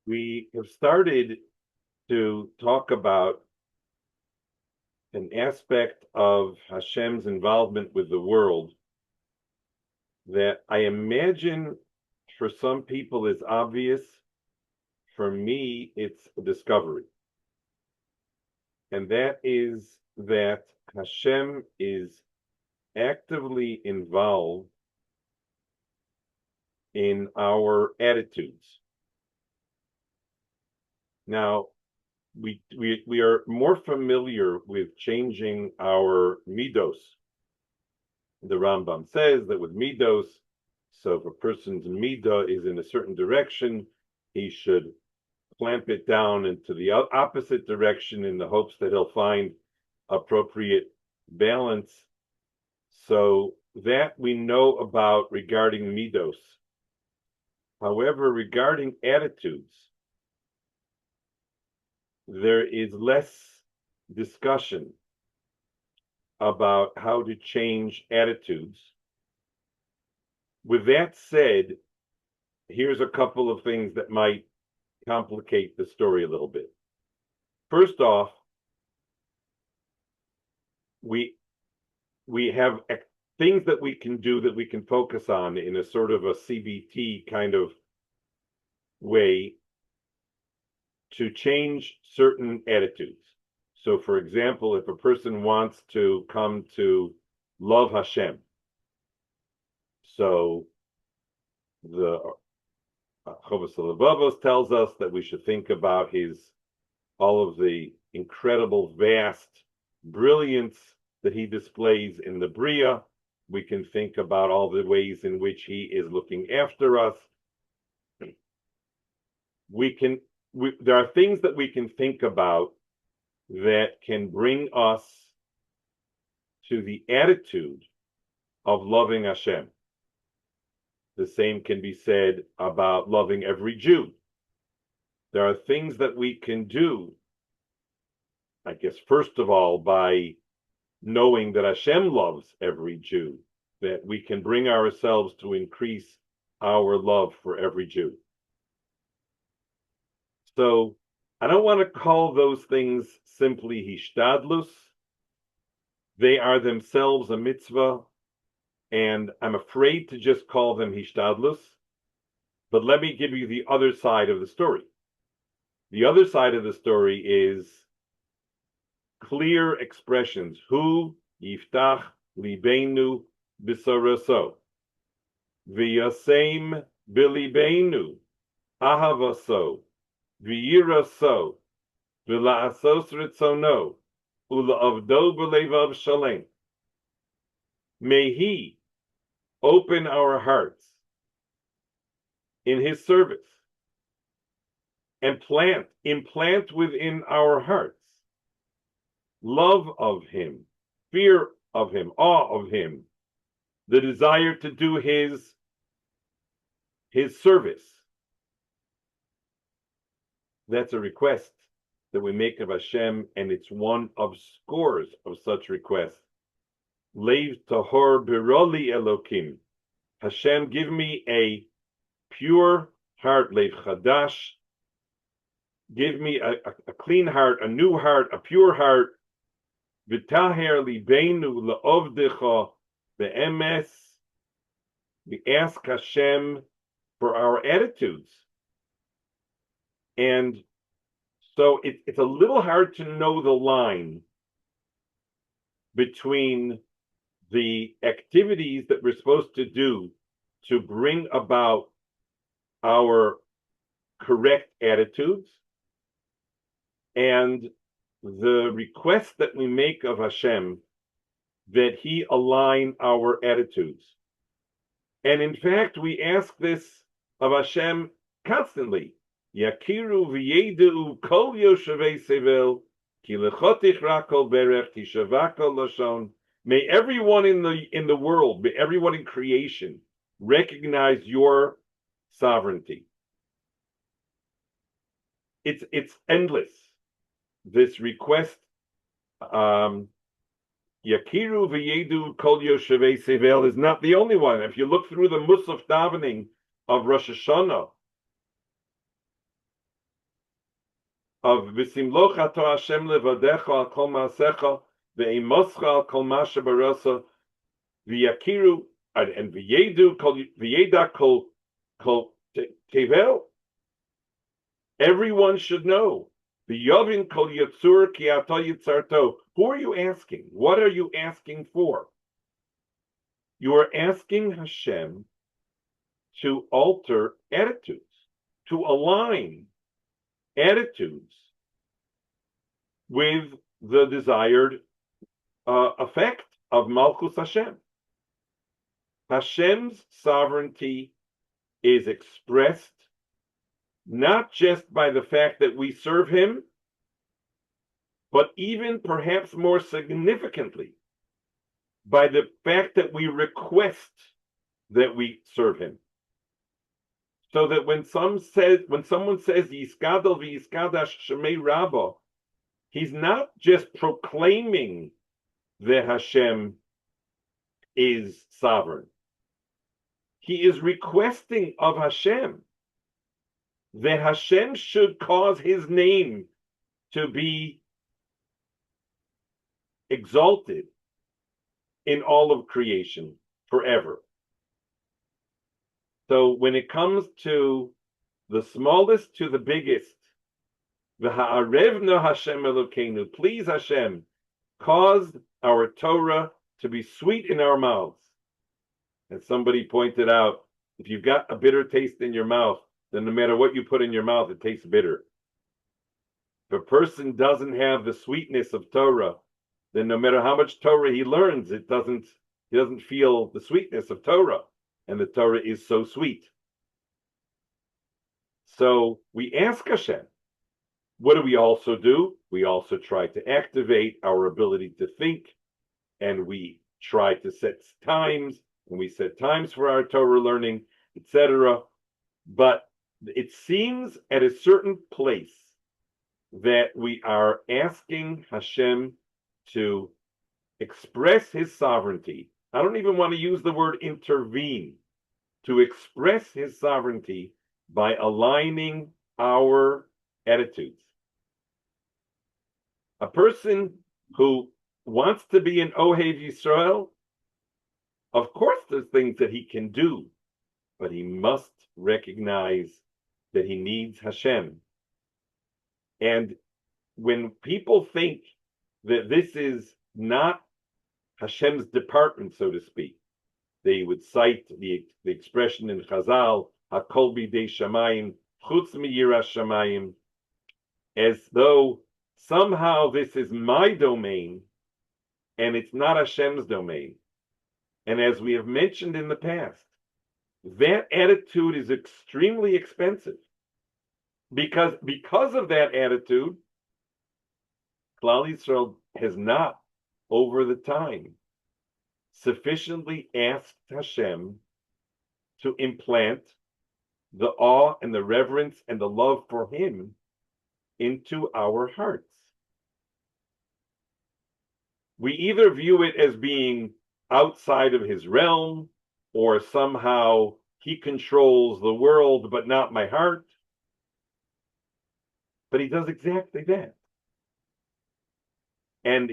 We have started to talk about an aspect of Hashem's involvement with the world that I imagine for some people is obvious. For me, it's a discovery. And that is that Hashem is actively involved in our attitudes. Now, we are more familiar with changing our midos. The Rambam says that with midos, so if a person's midah is in a certain direction, he should clamp it down into the opposite direction in the hopes that he'll find appropriate balance. So that we know about regarding midos. However, regarding attitudes, there is less discussion about how to change attitudes. With that said, here's a couple of things that might complicate the story a little bit. First off, we have things that we can do that we can focus on in a sort of a CBT kind of way to change certain attitudes. So, for example, if a person wants to come to love Hashem, so the Chovos HaLevavos tells us that we should think about all of the incredible, vast brilliance that he displays in the Bria. We can think about all the ways in which he is looking after us. There are things that we can think about that can bring us to the attitude of loving Hashem. The same can be said about loving every Jew. There are things that we can do, I guess, first of all, by knowing that Hashem loves every Jew, that we can bring ourselves to increase our love for every Jew. So I don't want to call those things simply hishtadlus. They are themselves a mitzvah, and I'm afraid to just call them hishtadlus. But let me give you the other side of the story. The other side of the story is clear expressions. Hu yiftach libeinu b'saraso v'yasem b'libeinu ahavaso v'yiraso v'la'asos ritzono ula'avdo b'levav shalem. May He open our hearts in His service and implant within our hearts love of Him, fear of Him, awe of Him, the desire to do His service. That's a request that we make of Hashem, and it's one of scores of such requests. Leiv tahor biroli Elokim. Hashem, give me a pure heart, leiv chadash. Give me a clean heart, a new heart, a pure heart. V'taher libeinu la'ovdecha be'emes. We ask Hashem for our attitudes. And so it's a little hard to know the line between the activities that we're supposed to do to bring about our correct attitudes and the request that we make of Hashem that He align our attitudes. And in fact, we ask this of Hashem constantly. Yakiru v'yedu kol yoshevei sevel ki lechotich rakol berech tishavakol lashon. May everyone in the world, may everyone in creation recognize your sovereignty. It's endless. This request, Yakiru v'yedu kol yoshevei sevel, is not the only one. If you look through the Musaf davening of Rosh Hashanah, of V'simloch ato Hashem levadecha al kol ma'asecha ve'imoscha al kol ma shebarasa v'yakiru and v'yedu kol v'yeda kol tevel. Everyone should know. V'yovin kol yitzur ki ato yitzarto. Who are you asking? What are you asking for? You are asking Hashem to alter attitudes, to align attitudes with the desired effect of Malchus Hashem. Hashem's sovereignty is expressed not just by the fact that we serve him, but even perhaps more significantly by the fact that we request that we serve him. So that when someone says Yiskadal v'Yiskadash Shemei Rabba, he's not just proclaiming that Hashem is sovereign. He is requesting of Hashem that Hashem should cause his name to be exalted in all of creation forever. So when it comes to the smallest to the biggest, V'ha'arevna Hashem Elokeinu, please Hashem, cause our Torah to be sweet in our mouths. As somebody pointed out, if you've got a bitter taste in your mouth, then no matter what you put in your mouth, it tastes bitter. If a person doesn't have the sweetness of Torah, then no matter how much Torah he learns, he doesn't feel the sweetness of Torah. And the Torah is so sweet. So we ask Hashem. What do we also do? We also try to activate our ability to think, and we try to set times, and we set times for our Torah learning, etc. But it seems at a certain place that we are asking Hashem to express his sovereignty. I don't even want to use the word intervene, to express his sovereignty by aligning our attitudes. A person who wants to be an Ohev Yisrael, of course there's things that he can do, but he must recognize that he needs Hashem. And when people think that this is not Hashem's department, so to speak, they would cite the expression in Chazal, Hakol bidei shamayim, chutz miyiras shamayim, as though somehow this is my domain and it's not Hashem's domain. And as we have mentioned in the past, that attitude is extremely expensive. Because of that attitude, Klal Yisrael has not, over the time, sufficiently asked Hashem to implant the awe and the reverence and the love for him into our hearts. We either view it as being outside of his realm, or somehow he controls the world but not my heart. But he does exactly that. And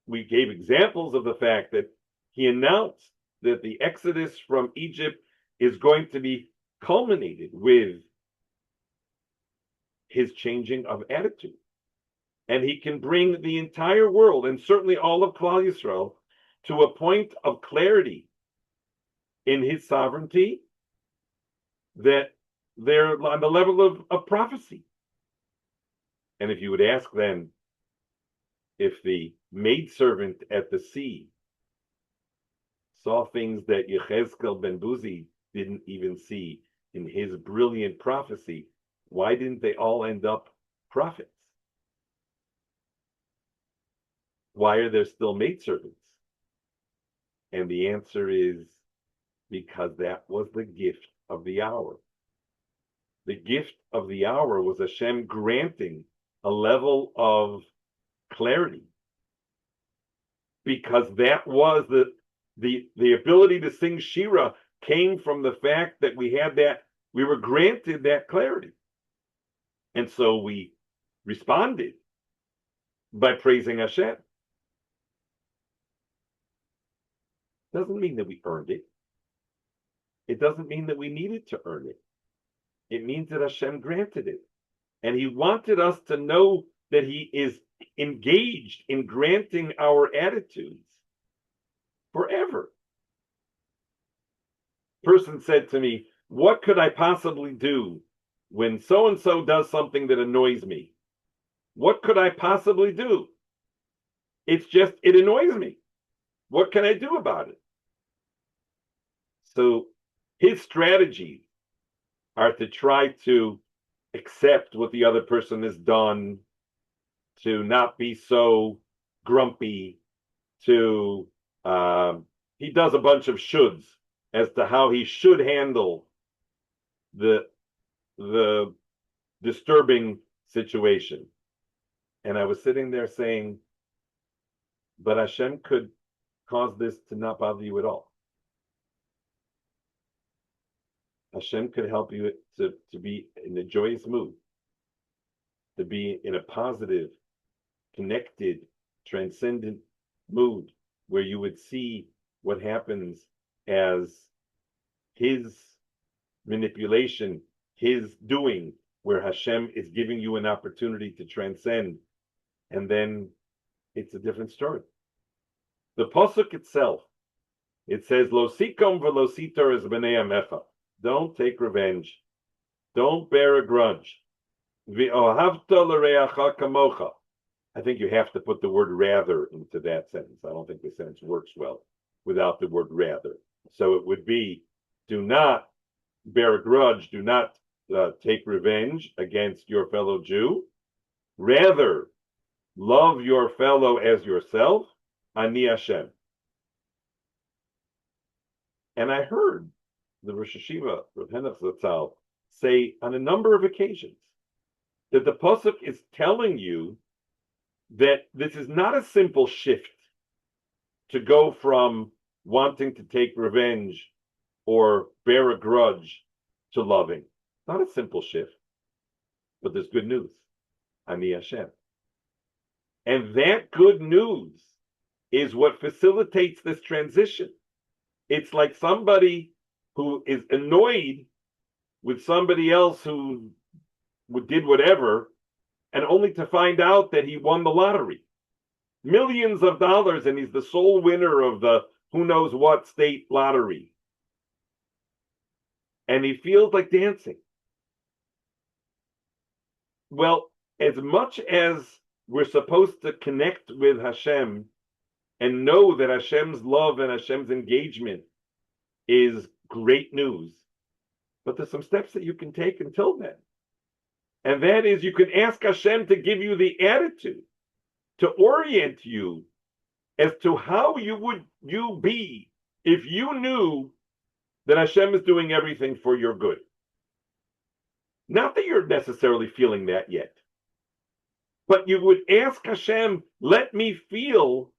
we gave examples of the fact that he announced that the exodus from Egypt is going to be culminated with his changing of attitude. And he can bring the entire world, and certainly all of Klal Yisrael, to a point of clarity in his sovereignty that they're on the level of prophecy. And if you would ask then, if the maidservant at the sea saw things that Yechezkel ben Buzi didn't even see in his brilliant prophecy, why didn't they all end up prophets? Why are there still maidservants? And the answer is because that was the gift of the hour. The gift of the hour was Hashem granting a level of clarity, because that was the ability to sing Shira came from the fact that we were granted that clarity. And so we responded by praising Hashem. Doesn't mean that we earned it. It doesn't mean that we needed to earn it. It means that Hashem granted it. And he wanted us to know that he is engaged in granting our attitudes forever. Person said to me, what could I possibly do when so-and-so does something that annoys me? What could I possibly do? It's just, it annoys me. What can I do about it? So his strategies are to try to accept what the other person has done, to not be so grumpy, he does a bunch of shoulds as to how he should handle the disturbing situation. And I was sitting there saying, but Hashem could cause this to not bother you at all. Hashem could help you to be in a joyous mood, to be in a positive, connected, transcendent mood where you would see what happens as his manipulation, his doing, where Hashem is giving you an opportunity to transcend, and then it's a different story. The pasuk itself, it says, "Lo sikom v'lo sitor es b'nei amecha." Don't take revenge. Don't bear a grudge. V'ohavta l'reacha kamocha. I think you have to put the word rather into that sentence. I don't think the sentence works well without the word rather. So it would be, do not bear a grudge. Do not take revenge against your fellow Jew. Rather, love your fellow as yourself. Ani Hashem. And I heard the Rosh Hashiva, Rav Henoch Zatzal, say on a number of occasions that the pasuk is telling you that this is not a simple shift to go from wanting to take revenge or bear a grudge to loving. Not a simple shift, but there's good news. Ani Hashem. And that good news is what facilitates this transition. It's like somebody who is annoyed with somebody else who did whatever, and only to find out that he won the lottery. Millions of dollars, and he's the sole winner of the who knows what state lottery. And he feels like dancing. Well, as much as we're supposed to connect with Hashem and know that Hashem's love and Hashem's engagement is great news, but there's some steps that you can take until then. And that is, you can ask Hashem to give you the attitude, to orient you as to how you be if you knew that Hashem is doing everything for your good. Not that you're necessarily feeling that yet, but you would ask Hashem, let me feel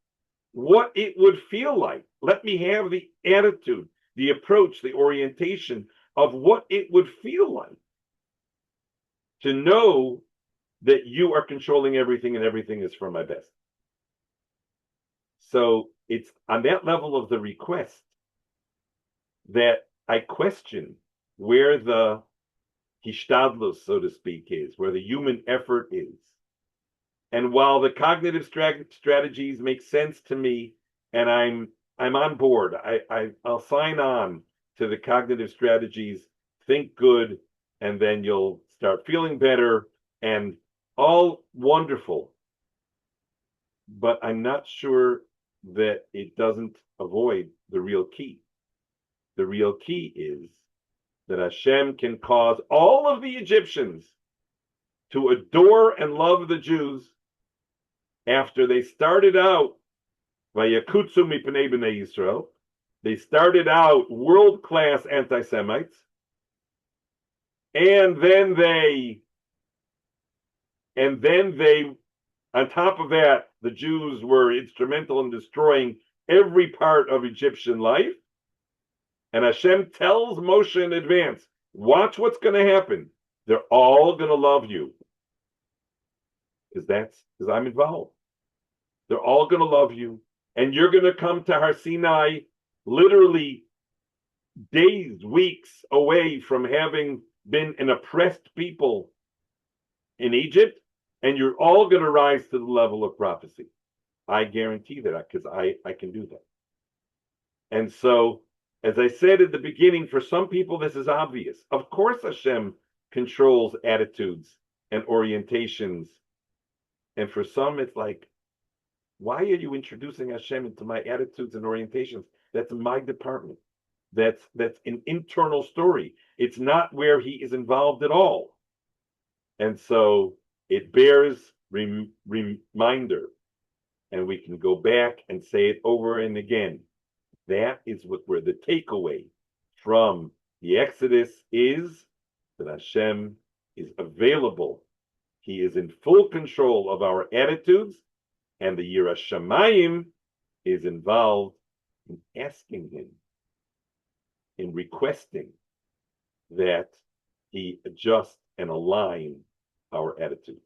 what it would feel like. Let me have the attitude, the approach, the orientation of what it would feel like to know that you are controlling everything and everything is for my best. So it's on that level of the request that I question where the hishtadlus, so to speak, is, where the human effort is. And while the cognitive strategies make sense to me, and I'm on board, I'll sign on to the cognitive strategies, think good, and then you'll start feeling better, and all wonderful. But I'm not sure that it doesn't avoid the real key. The real key is that Hashem can cause all of the Egyptians to adore and love the Jews after they started out Vayakutsu mipnei bnei Yisrael. They started out world-class anti-Semites, and then they, on top of that, the Jews were instrumental in destroying every part of Egyptian life. And Hashem tells Moshe in advance, watch what's going to happen. They're all going to love you. because I'm involved. They're all going to love you, and you're going to come to Har Sinai literally days, weeks away from having been an oppressed people in Egypt, and you're all going to rise to the level of prophecy. I guarantee that because I can do that. And so, as I said at the beginning, for some people, this is obvious. Of course, Hashem controls attitudes and orientations. And for some, it's like, why are you introducing Hashem into my attitudes and orientations? That's my department. That's an internal story. It's not where he is involved at all. And so it bears reminder. And we can go back and say it over and again. That is where the takeaway from the Exodus is that Hashem is available. He is in full control of our attitudes, and the Yiras Shamayim is involved in asking him, in requesting that he adjust and align our attitudes.